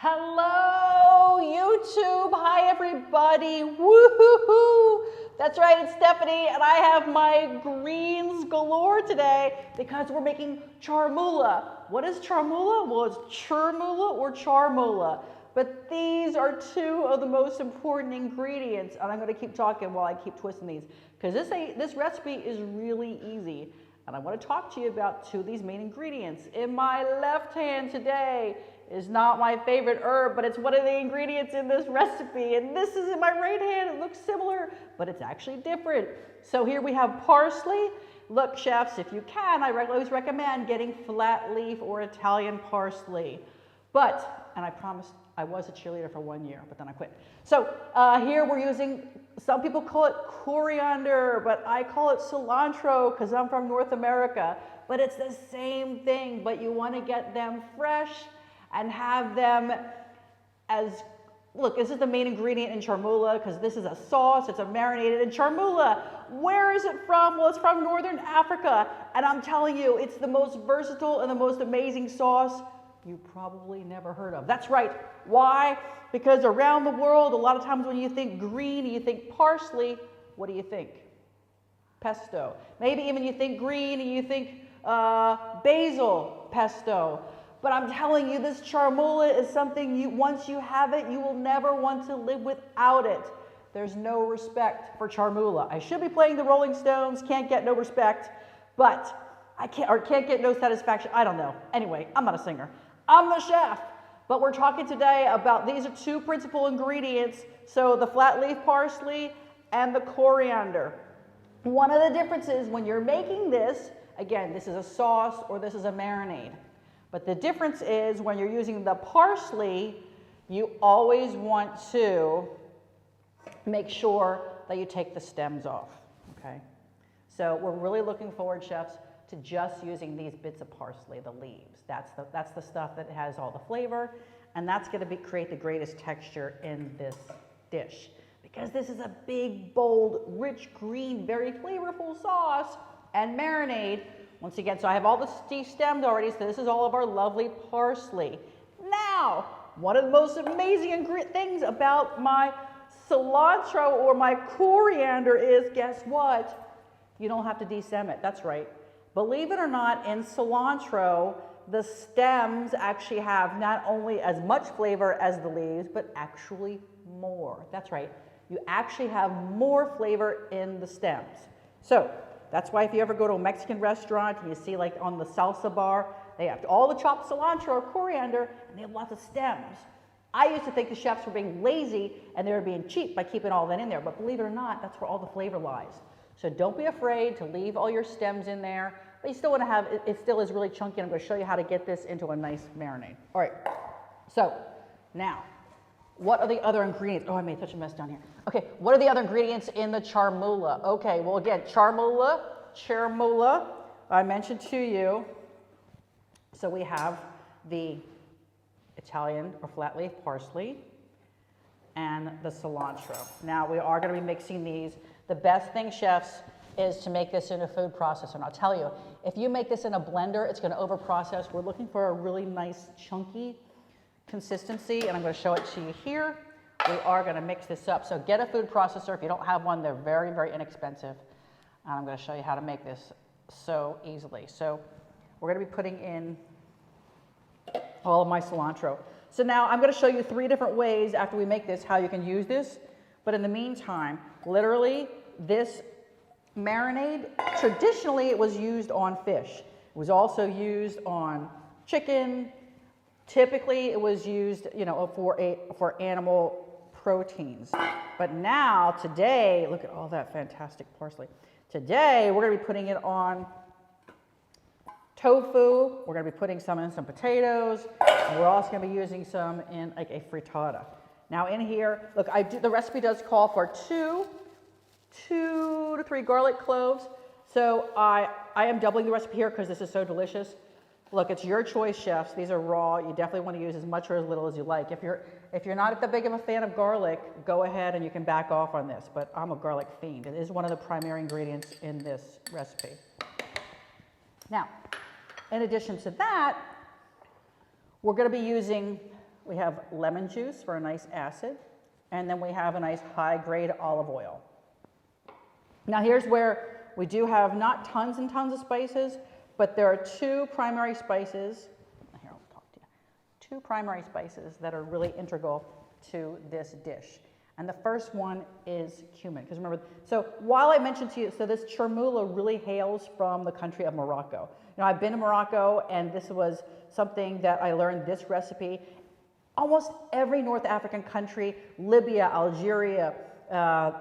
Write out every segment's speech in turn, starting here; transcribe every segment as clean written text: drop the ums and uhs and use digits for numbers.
Hello, YouTube. Hi, everybody. Woo-hoo-hoo. That's right, it's Stephanie, and I have my greens galore today because we're making charmoula. What is charmoula? Well, it's charmoula or charmoula. But these are two of the most important ingredients, and I'm going to keep talking while I keep twisting these because this recipe is really easy. And I want to talk to you about two of these main ingredients. In my left hand today is not my favorite herb, but it's one of the ingredients in this recipe. And this is in my right hand. It looks similar, but it's actually different. So here we have parsley. Look, chefs, if you can, I always recommend getting flat leaf or Italian parsley. But, and I promised I was a cheerleader for 1 year, but then I quit. So here we're using, some people call it coriander, but I call it cilantro because I'm from North America. But it's the same thing, but you want to get them fresh and have them as, look, this is the main ingredient in charmoula because this is a sauce, it's a marinated in charmoula. Where is it from? Well, it's from Northern Africa. And I'm telling you, it's the most versatile and the most amazing sauce you probably never heard of. That's right. Why? Because around the world, a lot of times when you think green, you think parsley, what do you think? Pesto. Maybe even you think green and you think basil pesto. But I'm telling you, this charmoula is something once you have it, you will never want to live without it. There's no respect for charmoula. I should be playing the Rolling Stones, can't get no respect, but I can't get no satisfaction. I don't know. Anyway, I'm not a singer. I'm the chef. But we're talking today about, these are two principal ingredients. So the flat leaf parsley and the coriander. One of the differences when you're making this, again, this is a sauce or this is a marinade. But the difference is when you're using the parsley, you always want to make sure that you take the stems off, okay? So we're really looking forward, chefs, to just using these bits of parsley, the leaves. That's the stuff that has all the flavor, and that's going to create the greatest texture in this dish. Because this is a big, bold, rich, green, very flavorful sauce and marinade. Once again, so I have all the stemmed already, so this is all of our lovely parsley. Now, one of the most amazing things about my cilantro or my coriander is, guess what? You don't have to destem it, that's right. Believe it or not, in cilantro, the stems actually have not only as much flavor as the leaves, but actually more. That's right. You actually have more flavor in the stems. So that's why if you ever go to a Mexican restaurant and you see like on the salsa bar, they have all the chopped cilantro or coriander and they have lots of stems. I used to think the chefs were being lazy and they were being cheap by keeping all that in there, but believe it or not, that's where all the flavor lies. So don't be afraid to leave all your stems in there, but you still want to have, it still is really chunky, and I'm going to show you how to get this into a nice marinade. All right, so now, what are the other ingredients? Oh, I made such a mess down here. Okay, what are the other ingredients in the charmoula? Okay, well again, charmoula, I mentioned to you. So we have the Italian or flat leaf parsley and the cilantro. Now we are going to be mixing these. The best thing, chefs, is to make this in a food processor. And I'll tell you, if you make this in a blender, it's going to overprocess. We're looking for a really nice chunky consistency, and I'm going to show it to you here. We are going to mix this up. So get a food processor. If you don't have one, they're very, very inexpensive. And I'm going to show you how to make this so easily. So we're going to be putting in all of my cilantro. So now I'm going to show you 3 different ways after we make this how you can use this. But in the meantime, literally this marinade, traditionally it was used on fish. It was also used on chicken. Typically it was used, you know, for animal proteins. But now, today, look at all that fantastic parsley. Today we're going to be putting it on tofu. We're going to be putting some in some potatoes. And we're also going to be using some in like a frittata. Now in here, look, the recipe does call for 2 to 3 garlic cloves. So I am doubling the recipe here because this is so delicious. Look, it's your choice, chefs. These are raw. You definitely want to use as much or as little as you like. If you're not that big of a fan of garlic, go ahead and you can back off on this. But I'm a garlic fiend. It is one of the primary ingredients in this recipe. Now, in addition to that, we're going to be using we have lemon juice for a nice acid, and then we have a nice high-grade olive oil. Now here's where we do have not tons and tons of spices, but there are two primary spices. Here, I'll talk to you. Two primary spices that are really integral to this dish. And the first one is cumin. Because remember, so while I mentioned to you, so this charmoula really hails from the country of Morocco. You know, I've been to Morocco, and this was something that I learned this recipe. Almost every North African country, Libya, Algeria,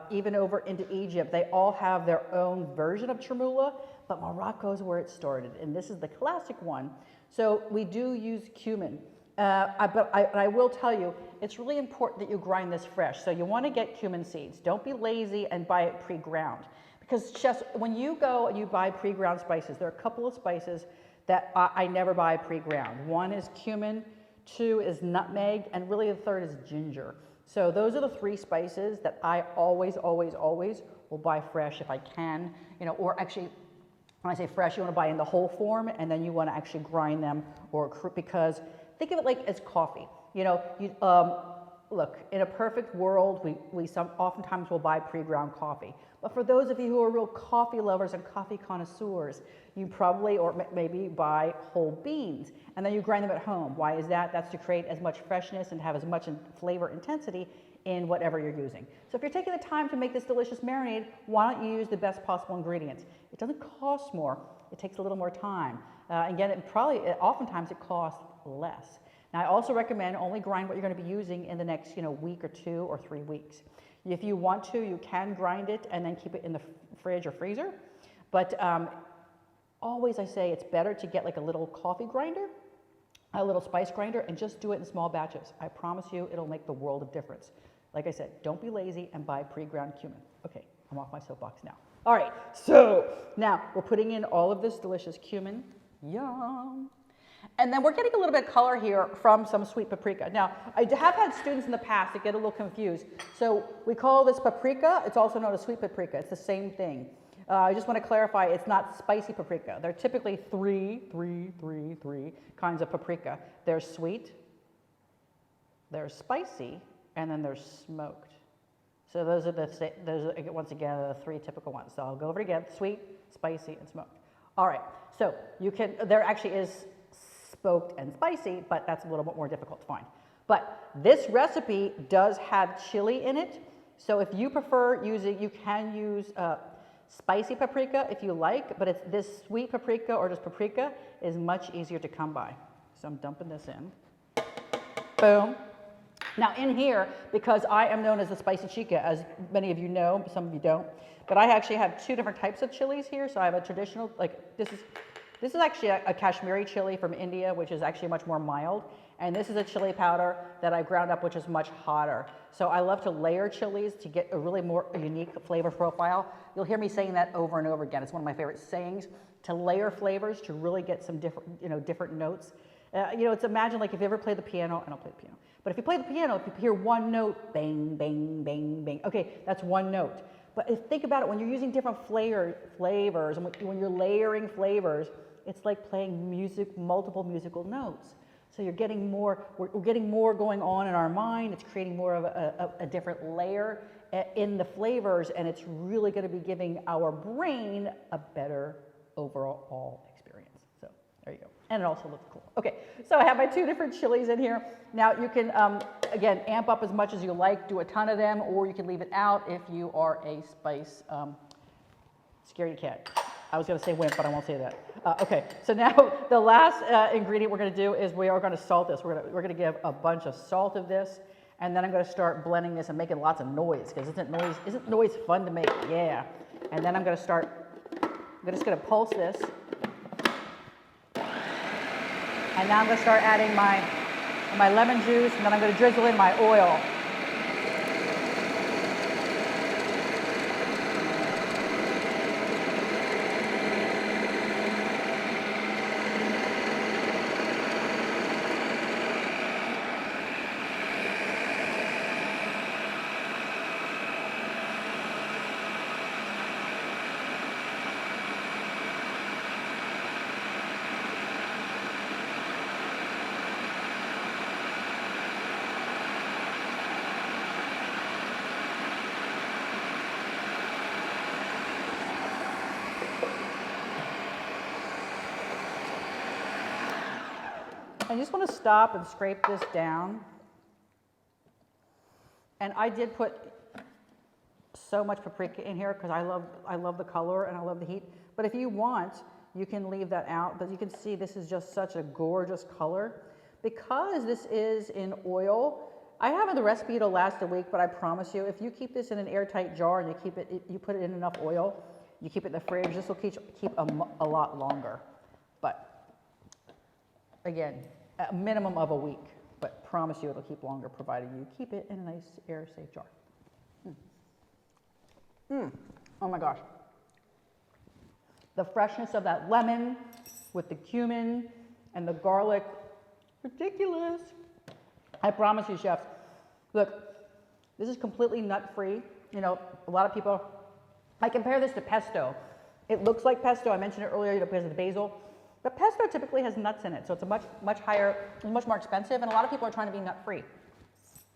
even over into Egypt, they all have their own version of charmoula, but Morocco is where it started, and this is the classic one. So we do use cumin. But I will tell you, it's really important that you grind this fresh. So you want to get cumin seeds. Don't be lazy and buy it pre-ground. Because chefs, when you go and you buy pre-ground spices, there are a couple of spices that I never buy pre-ground. One is cumin, two is nutmeg, and really the third is ginger. So those are the three spices that I always, always, always will buy fresh if I can. You know, or actually, when I say fresh, you want to buy in the whole form, and then you want to actually grind them, because think of it like as coffee. You know, look, in a perfect world, we oftentimes will buy pre-ground coffee. But for those of you who are real coffee lovers and coffee connoisseurs, you probably, or maybe buy whole beans, and then you grind them at home. Why is that? That's to create as much freshness and have as much flavor intensity in whatever you're using. So if you're taking the time to make this delicious marinade, why don't you use the best possible ingredients? It doesn't cost more. It takes a little more time. Again, oftentimes it costs less. Now, I also recommend only grind what you're going to be using in the next, week or 2 or 3 weeks. If you want to, you can grind it and then keep it in the fridge or freezer. But always I say it's better to get like a little coffee grinder, a little spice grinder, and just do it in small batches. I promise you it'll make the world of difference. Like I said, don't be lazy and buy pre-ground cumin. Okay, I'm off my soapbox now. All right, so now we're putting in all of this delicious cumin. Yum. And then we're getting a little bit of color here from some sweet paprika. Now, I have had students in the past that get a little confused. So we call this paprika. It's also known as sweet paprika. It's the same thing. I just want to clarify, it's not spicy paprika. There are typically three kinds of paprika. There's sweet, there's spicy, and then there's smoked. So those are once again, the 3 typical ones. So I'll go over it again: sweet, spicy, and smoked. All right, so there actually is smoked and spicy, but that's a little bit more difficult to find. But this recipe does have chili in it, so if you prefer you can use spicy paprika if you like, but this sweet paprika or just paprika is much easier to come by. So I'm dumping this in. Boom. Now in here, because I am known as the spicy chica, as many of you know, some of you don't, but I actually have 2 different types of chilies here. So I have a traditional, this is actually a Kashmiri chili from India, which is actually much more mild. And this is a chili powder that I ground up, which is much hotter. So I love to layer chilies to get a really more unique flavor profile. You'll hear me saying that over and over again. It's one of my favorite sayings, to layer flavors to really get some different notes. It's imagine like if you ever play the piano, I don't play the piano, but if you play the piano, if you hear one note, bang, bang, bang, bang, okay, that's one note. But think about it, when you're using different flavors, and when you're layering flavors, it's like playing multiple musical notes. So you're getting more, we're getting more going on in our mind. It's creating more of a different layer in the flavors, and it's really going to be giving our brain a better overall experience. So there you go. And it also looks cool. Okay, so I have my 2 different chilies in here. Now you can, again, amp up as much as you like, do a ton of them, or you can leave it out if you are a spice scaredy cat. I was going to say wimp, but I won't say that. Okay, so now the last ingredient we're going to do is we are going to salt this. We're going to give a bunch of salt of this, and then I'm going to start blending this and making lots of noise, because isn't noise fun to make? Yeah. And then I'm just going to pulse this. And now I'm going to start adding my lemon juice, and then I'm going to drizzle in my oil. I just want to stop and scrape this down. And I did put so much paprika in here because I love the color and I love the heat. But if you want, you can leave that out. But you can see this is just such a gorgeous color. Because this is in oil, I have the recipe to last a week, but I promise you, if you keep this in an airtight jar and you put it in enough oil, you keep it in the fridge, this will keep a lot longer. But again, a minimum of a week, but promise you it'll keep longer provided you keep it in a nice air-safe jar. Oh my gosh. The freshness of that lemon with the cumin and the garlic, ridiculous. I promise you, chefs, look, this is completely nut-free. You know, a lot of people, I compare this to pesto. It looks like pesto. I mentioned it earlier because of the basil. But pesto typically has nuts in it, so it's a much more expensive, and a lot of people are trying to be nut-free.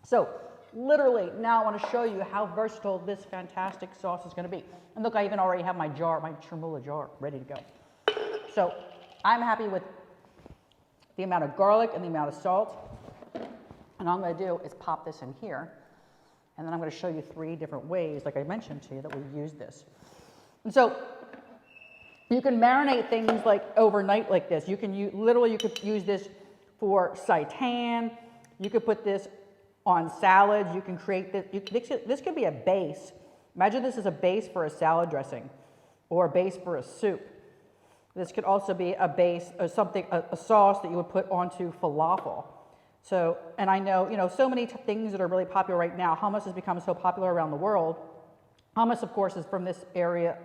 So, literally, now I want to show you how versatile this fantastic sauce is going to be. And look, I even already have my jar, my Charmoula jar, ready to go. So, I'm happy with the amount of garlic and the amount of salt. And all I'm going to do is pop this in here, and then I'm going to show you 3 different ways, like I mentioned to you, that we use this. And so, you can marinate things like overnight like this. You can literally you could use this for seitan. You could put this on salads. You can create this. This could be a base. Imagine this is a base for a salad dressing, or a base for a soup. This could also be a base or something, a sauce that you would put onto falafel. So, and I know, you know, so many things that are really popular right now. Hummus has become so popular around the world. Hummus, of course, is from this area,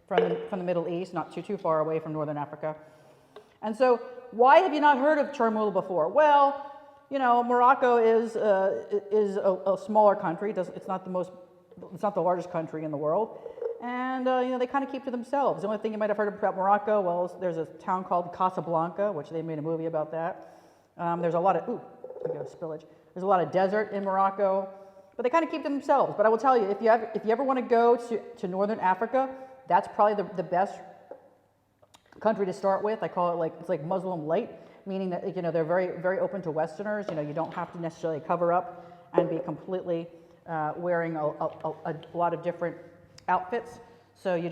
from the Middle East, not too far away from Northern Africa. And so, why have you not heard of Charmoula before? Well, you know, Morocco is a smaller country. It's not the largest country in the world. And, you know, they kind of keep to themselves. The only thing you might have heard about Morocco, well, there's a town called Casablanca, which they made a movie about that. There's a lot of, spillage. There's a lot of desert in Morocco, but they kind of keep to themselves. But I will tell you, if you ever want to go to Northern Africa, that's probably the best country to start with. I call it it's like Muslim light, meaning that, you know, they're very, very open to Westerners. You know, you don't have to necessarily cover up and be completely wearing a lot of different outfits. So you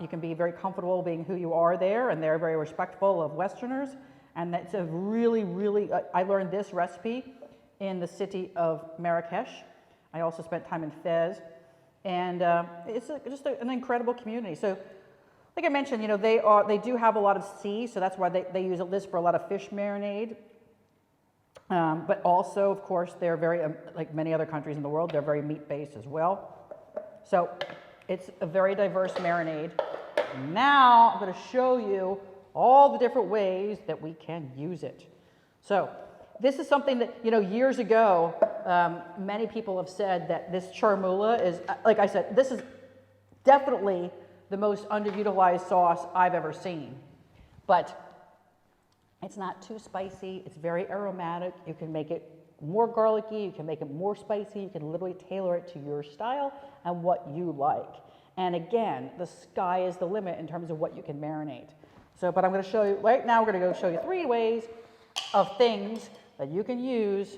can be very comfortable being who you are there, and they're very respectful of Westerners. And that's a really, really, I learned this recipe in the city of Marrakesh. I also spent time in Fez. And it's just an incredible community. So, like I mentioned, you know, they do have a lot of sea, so that's why they use this for a lot of fish marinade. But also, of course, they're very, like many other countries in the world, they're very meat-based as well. So, it's a very diverse marinade. Now, I'm going to show you all the different ways that we can use it. So, this is something that, you know, years ago, many people have said that this Charmoula is, like I said, this is definitely the most underutilized sauce I've ever seen. But it's not too spicy. It's very aromatic. You can make it more garlicky. You can make it more spicy. You can literally tailor it to your style and what you like. And again, the sky is the limit in terms of what you can marinate. So, but I'm going to show you, right now we're going to go show you 3 ways of things that you can use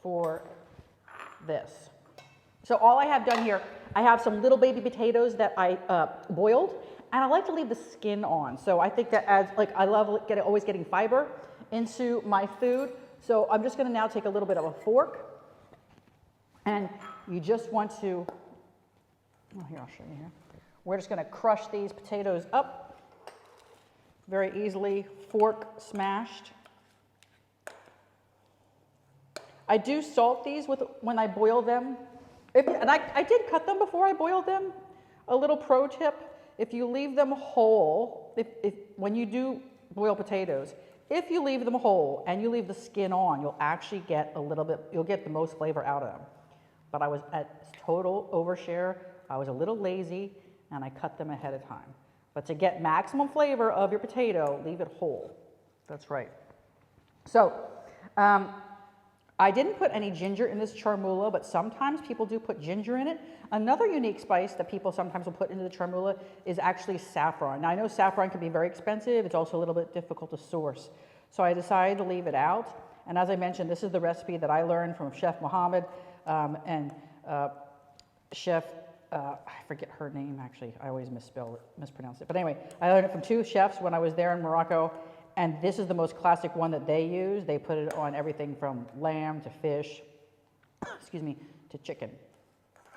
for this. So all I have done here, I have some little baby potatoes that I boiled, and I like to leave the skin on. So I think that adds, like, I love always getting fiber into my food. So I'm just going to now take a little bit of a fork, and you just want to, oh, here, I'll show you here. We're just going to crush these potatoes up. Very easily, fork smashed. I do salt these when I boil them. And I did cut them before I boiled them. A little pro tip, if you leave them whole, when you do boil potatoes, if you leave them whole and you leave the skin on, you'll actually get you'll get the most flavor out of them. But I was at total overshare. I was a little lazy, and I cut them ahead of time. But to get maximum flavor of your potato, leave it whole. That's right. So, I didn't put any ginger in this Charmoula, but sometimes people do put ginger in it. Another unique spice that people sometimes will put into the Charmoula is actually saffron. Now, I know saffron can be very expensive. It's also a little bit difficult to source. So I decided to leave it out. And as I mentioned, this is the recipe that I learned from Chef Mohammed and Chef, I forget her name actually, I always mispronounce it. But anyway, I learned it from two chefs when I was there in Morocco. And this is the most classic one that they use. They put it on everything from lamb to fish, excuse me, to chicken.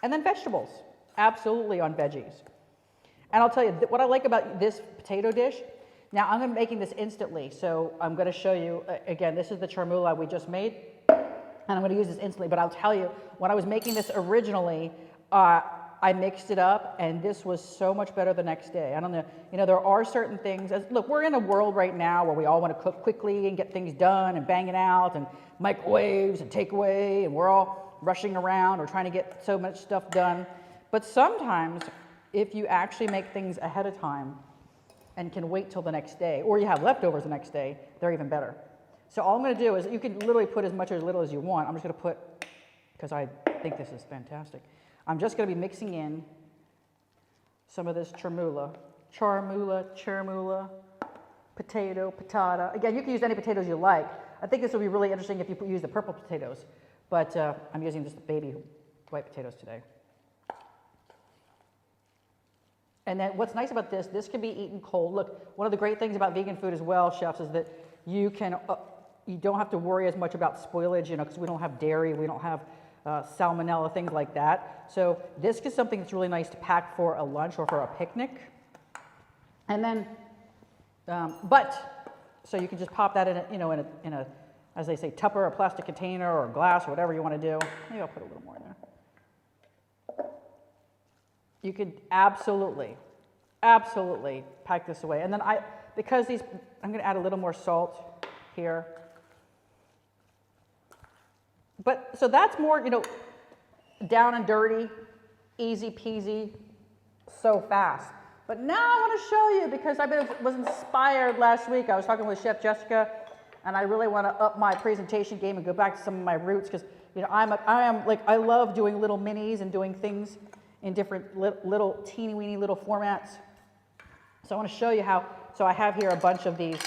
And then vegetables, absolutely on veggies. And I'll tell you, what I like about this potato dish, now I'm going to be making this instantly. So I'm going to show you, again, this is the charmoula we just made. And I'm going to use this instantly. But I'll tell you, when I was making this originally, I mixed it up, and this was so much better the next day. I don't know, there are certain things. Look, we're in a world right now where we all want to cook quickly and get things done and bang it out and microwaves and takeaway, and we're all rushing around or trying to get so much stuff done. But sometimes, if you actually make things ahead of time and can wait till the next day, or you have leftovers the next day, they're even better. So all I'm going to do is, you can literally put as much or as little as you want. I'm just going to put, because I think this is fantastic, I'm just going to be mixing in some of this charmoula, potato, patata. Again, you can use any potatoes you like. I think this will be really interesting if you use the purple potatoes, but I'm using just the baby white potatoes today. And then what's nice about this can be eaten cold. Look, one of the great things about vegan food as well, chefs, is that you don't have to worry as much about spoilage, because we don't have dairy, we don't have salmonella, things like that. So this is something that's really nice to pack for a lunch or for a picnic. And then, so you can just pop that in a, as they say, Tupper, a plastic container or glass or whatever you want to do. Maybe I'll put a little more in there. You could absolutely pack this away. And then because I'm going to add a little more salt here. But, so that's more, down and dirty, easy peasy, so fast. But now I want to show you, because I was inspired last week. I was talking with Chef Jessica, and I really want to up my presentation game and go back to some of my roots, because, I love doing little minis and doing things in different little teeny weeny little formats. So I want to show you how, so I have here a bunch of these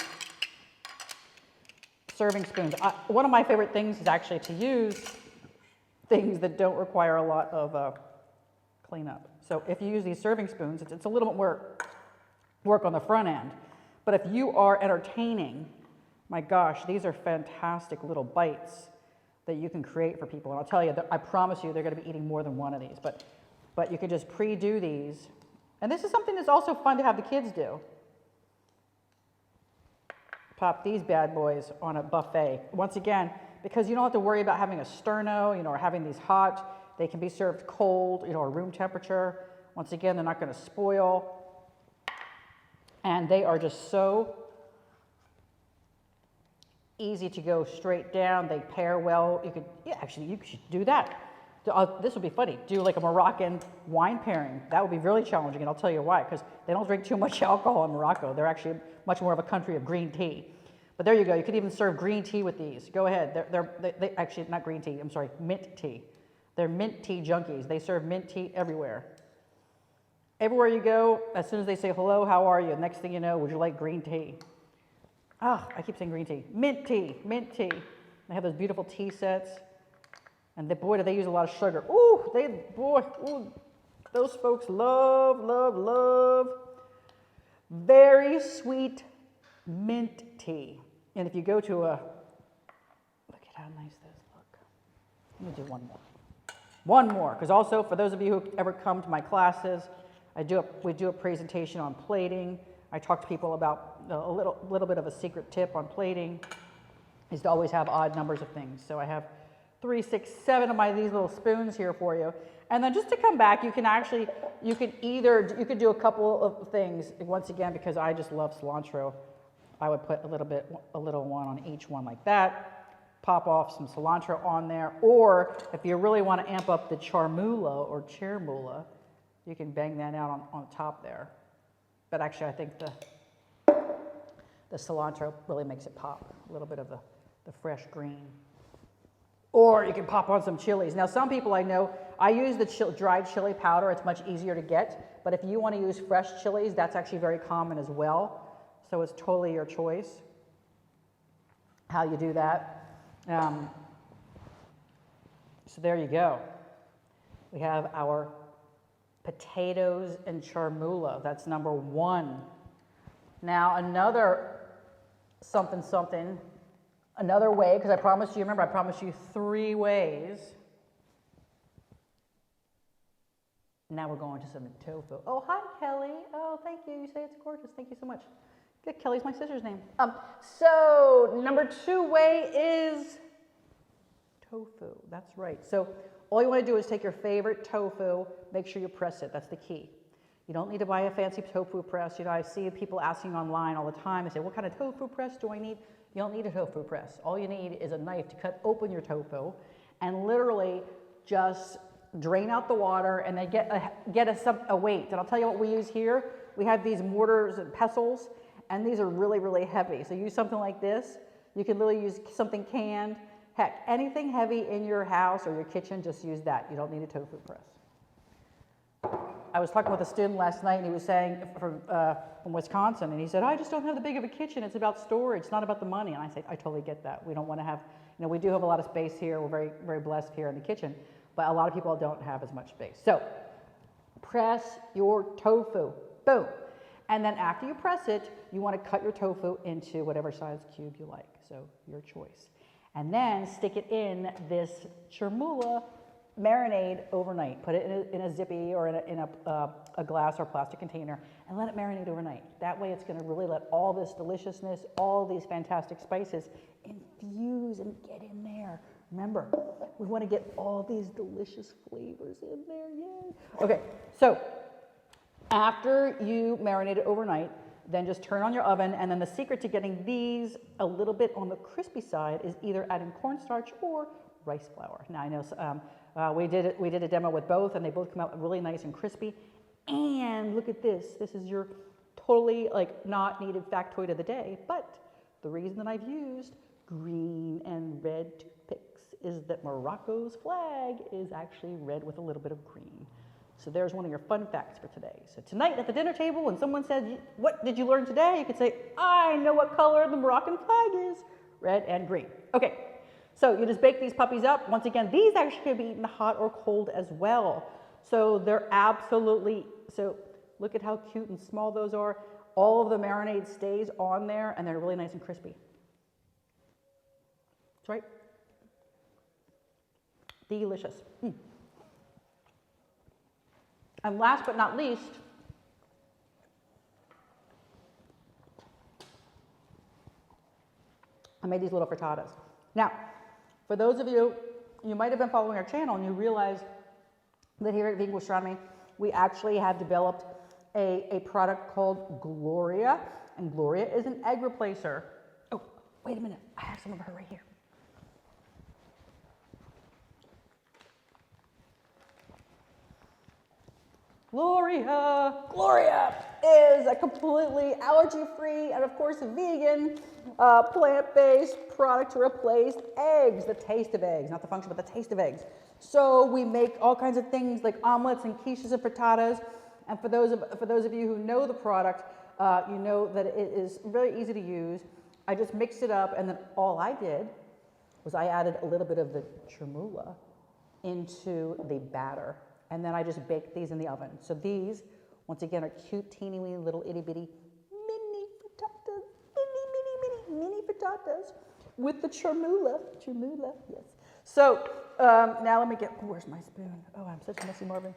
serving spoons. One of my favorite things is actually to use things that don't require a lot of cleanup. So if you use these serving spoons, it's a little bit more work on the front end. But if you are entertaining, my gosh, these are fantastic little bites that you can create for people. And I'll tell you, I promise you they're going to be eating more than one of these. But you can just pre-do these. And this is something that's also fun to have the kids do. Pop these bad boys on a buffet. Once again, because you don't have to worry about having a sterno, or having these hot. They can be served cold, or room temperature. Once again, they're not going to spoil. And they are just so easy to go straight down. They pair well. You should do that. This would be funny. Do like a Moroccan wine pairing. That would be really challenging, and I'll tell you why. Because they don't drink too much alcohol in Morocco. They're actually much more of a country of green tea. But there you go. You could even serve green tea with these. Go ahead. They actually, not green tea. I'm sorry, mint tea. They're mint tea junkies. They serve mint tea everywhere. Everywhere you go, as soon as they say, hello, how are you? Next thing you know, would you like green tea? I keep saying green tea. Mint tea, mint tea. They have those beautiful tea sets. And boy, do they use a lot of sugar. Those folks love very sweet mint tea. And if you go to look at how nice those look. Let me do one more. One more, because also for those of you who ever come to my classes, we do a presentation on plating. I talk to people about a little bit of a secret tip on plating is to always have odd numbers of things. So I have 3, 6, 7 of these little spoons here for you. And then just to come back, you could do a couple of things. Once again, because I just love cilantro, I would put a little one on each one like that. Pop off some cilantro on there. Or if you really want to amp up the charmoula or charmoula, you can bang that out on top there. But actually, I think the cilantro really makes it pop. A little bit of the fresh green. Or you can pop on some chilies. Now, some people I know, I use the dried chili powder. It's much easier to get. But if you want to use fresh chilies, that's actually very common as well. So it's totally your choice. how you do that. So there you go. We have our potatoes and charmoula. That's number one. Now another something, another way, because I promised you, remember I promised you 3 ways. Now we're going to some tofu. Oh, hi, Kelly. Oh, thank you. You say it's gorgeous. Thank you so much. Good. Kelly's my sister's name. So number 2 way is tofu. That's right. So all you want to do is take your favorite tofu, make sure you press it. That's the key. You don't need to buy a fancy tofu press. You know, I see people asking online all the time. They say, what kind of tofu press do I need? You don't need a tofu press. All you need is a knife to cut open your tofu and literally just drain out the water and then get a weight. And I'll tell you what we use here. We have these mortars and pestles, and these are really, really heavy. So use something like this. You can literally use something canned. Heck, anything heavy in your house or your kitchen, just use that. You don't need a tofu press. I was talking with a student last night, and he was saying from Wisconsin, and he said, I just don't have the big of a kitchen. It's about storage. It's not about the money. And I said, I totally get that. We don't want to have, you know, we do have a lot of space here. We're very, very blessed here in the kitchen. But a lot of people don't have as much space. So press your tofu, boom. And then after you press it, you want to cut your tofu into whatever size cube you like. So your choice. And then stick it in this charmoula marinade overnight. Put it in a zippy or in a glass or plastic container and let it marinate overnight. That way it's going to really let all this deliciousness, all these fantastic spices infuse and get in there. Remember, we want to get all these delicious flavors in there, yay. Okay, so after you marinate it overnight, then just turn on your oven, and then the secret to getting these a little bit on the crispy side is either adding cornstarch or rice flour. Now I know we did a demo with both, and they both come out really nice and crispy. And look at this. This is your totally like not needed factoid of the day, but the reason that I've used green and red toothpicks is that Morocco's flag is actually red with a little bit of green. So there's one of your fun facts for today. So tonight at the dinner table, when someone says, what did you learn today? You could say, I know what color the Moroccan flag is, red and green. Okay, so you just bake these puppies up. Once again, these actually can be eaten hot or cold as well. So they're absolutely, so look at how cute and small those are. All of the marinade stays on there, and they're really nice and crispy. That's right. Delicious. And last but not least, I made these little frittatas. Now, for those of you, you might have been following our channel and you realize that here at Vegan Gastronomy, we actually have developed a product called Gloria, and Gloria is an egg replacer. Oh, wait a minute, I have some of her right here. Gloria is a completely allergy-free and of course vegan, plant-based product to replace eggs, the taste of eggs, not the function, but the taste of eggs. So we make all kinds of things like omelets and quiches and frittatas. And for those of you who know the product, you know that it is very easy to use. I just mixed it up, and then all I did was I added a little bit of the charmoula into the batter. And then I just baked these in the oven. So these, once again, are cute, teeny weeny little itty bitty mini frittatas, mini frittatas with the charmoula, yes. So now let me get, oh, where's my spoon? Oh, I'm such a messy Marvin.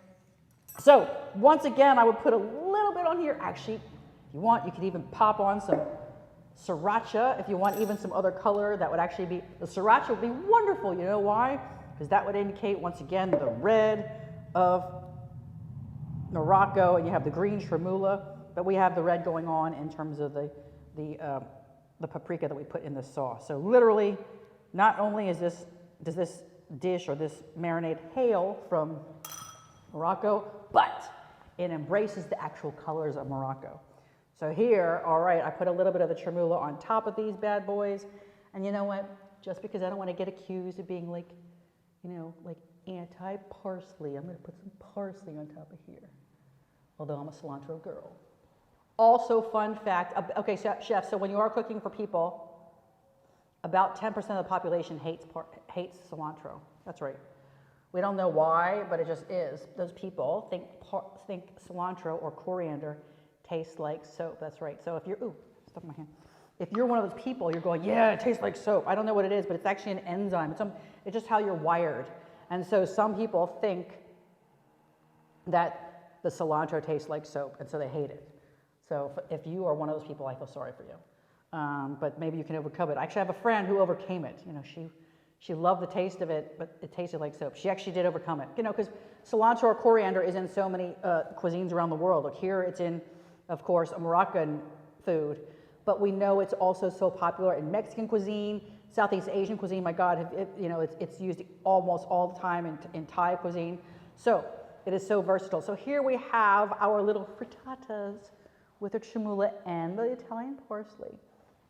So once again, I would put a little bit on here. Actually, if you want, you could even pop on some sriracha. If you want even some other color, that would actually be, the sriracha would be wonderful. You know why? Because that would indicate, once again, the red of Morocco, and you have the green charmoula, but we have the red going on in terms of the paprika that we put in the sauce. So literally, not only does this dish or this marinade hail from Morocco, but it embraces the actual colors of Morocco. So here, all right, I put a little bit of the charmoula on top of these bad boys, and you know what? Just because I don't want to get accused of being like, you know, like anti-parsley, I'm going to put some parsley on top of here, although I'm a cilantro girl. Also, fun fact, okay, chef, so when you are cooking for people, about 10% of the population hates cilantro. That's right. We don't know why, but it just is. Those people think cilantro or coriander tastes like soap. That's right. So if you're, ooh, stuck in my hand. If you're one of those people, you're going, yeah, it tastes like soap. I don't know what it is, but it's actually an enzyme. It's just how you're wired. And so some people think that the cilantro tastes like soap, and so they hate it. So if you are one of those people, I feel sorry for you. But maybe you can overcome it. I actually have a friend who overcame it. You know, she loved the taste of it, but it tasted like soap. She actually did overcome it. You know, because cilantro or coriander is in so many cuisines around the world. Like here, it's in, of course, a Moroccan food. But we know it's also so popular in Mexican cuisine, Southeast Asian cuisine. My God, you know, it's used almost all the time in Thai cuisine. So it is so versatile. So here we have our little frittatas with the charmoula and the Italian parsley.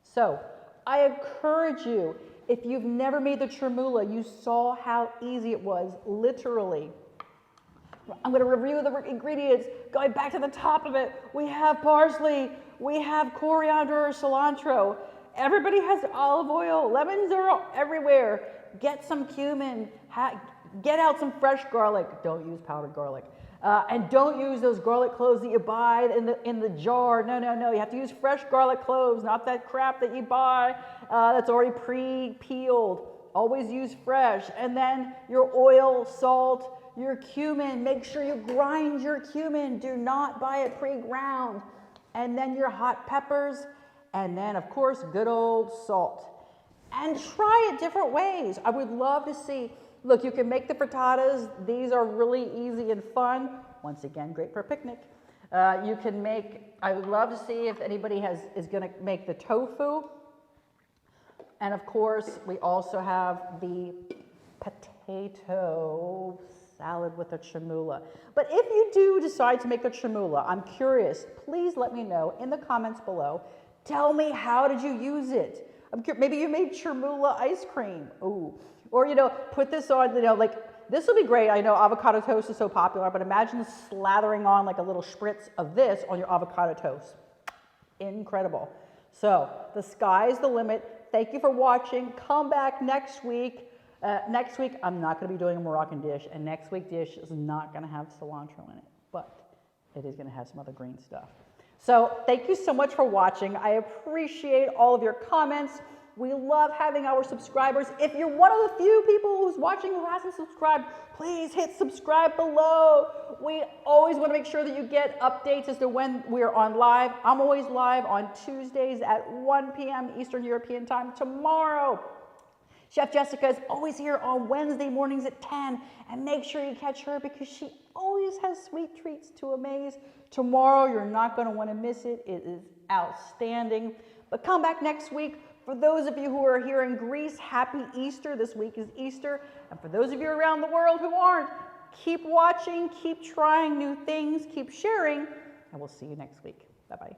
So I encourage you, if you've never made the charmoula, you saw how easy it was, literally. I'm going to review the ingredients. Going back to the top of it, we have parsley, we have coriander or cilantro. Everybody has olive oil. Lemons are everywhere. Get some cumin. Get out some fresh garlic. Don't use powdered garlic. And don't use those garlic cloves that you buy in the jar. No, no, no. You have to use fresh garlic cloves, not that crap that you buy that's already pre-peeled. Always use fresh. And then your oil, salt, your cumin. Make sure you grind your cumin. Do not buy it pre-ground. And then your hot peppers. And then, of course, good old salt. And try it different ways. I would love to see. Look, you can make the frittatas. These are really easy and fun. Once again, great for a picnic. You can make, I would love to see if anybody is going to make the tofu. And of course, we also have the potato salad with a charmoula. But if you do decide to make the charmoula, I'm curious, please let me know in the comments below. Tell me, how did you use it? Maybe you made charmoula ice cream. Ooh. Or, you know, put this on, you know, like, this will be great. I know avocado toast is so popular, but imagine slathering on like a little spritz of this on your avocado toast. Incredible. So the sky's the limit. Thank you for watching. Come back next week. Next week, I'm not going to be doing a Moroccan dish, and next week's dish is not going to have cilantro in it, but it is going to have some other green stuff. So thank you so much for watching. I appreciate all of your comments. We love having our subscribers. If you're one of the few people who's watching who hasn't subscribed, please hit subscribe below. We always want to make sure that you get updates as to when we're on live. I'm always live on Tuesdays at 1 p.m. Eastern European time. Tomorrow, Chef Jessica is always here on Wednesday mornings at 10. And make sure you catch her because she always has sweet treats to amaze. Tomorrow, you're not going to want to miss it. It is outstanding. But come back next week. For those of you who are here in Greece, happy Easter. This week is Easter. And for those of you around the world who aren't, keep watching, keep trying new things, keep sharing, and we'll see you next week. Bye-bye.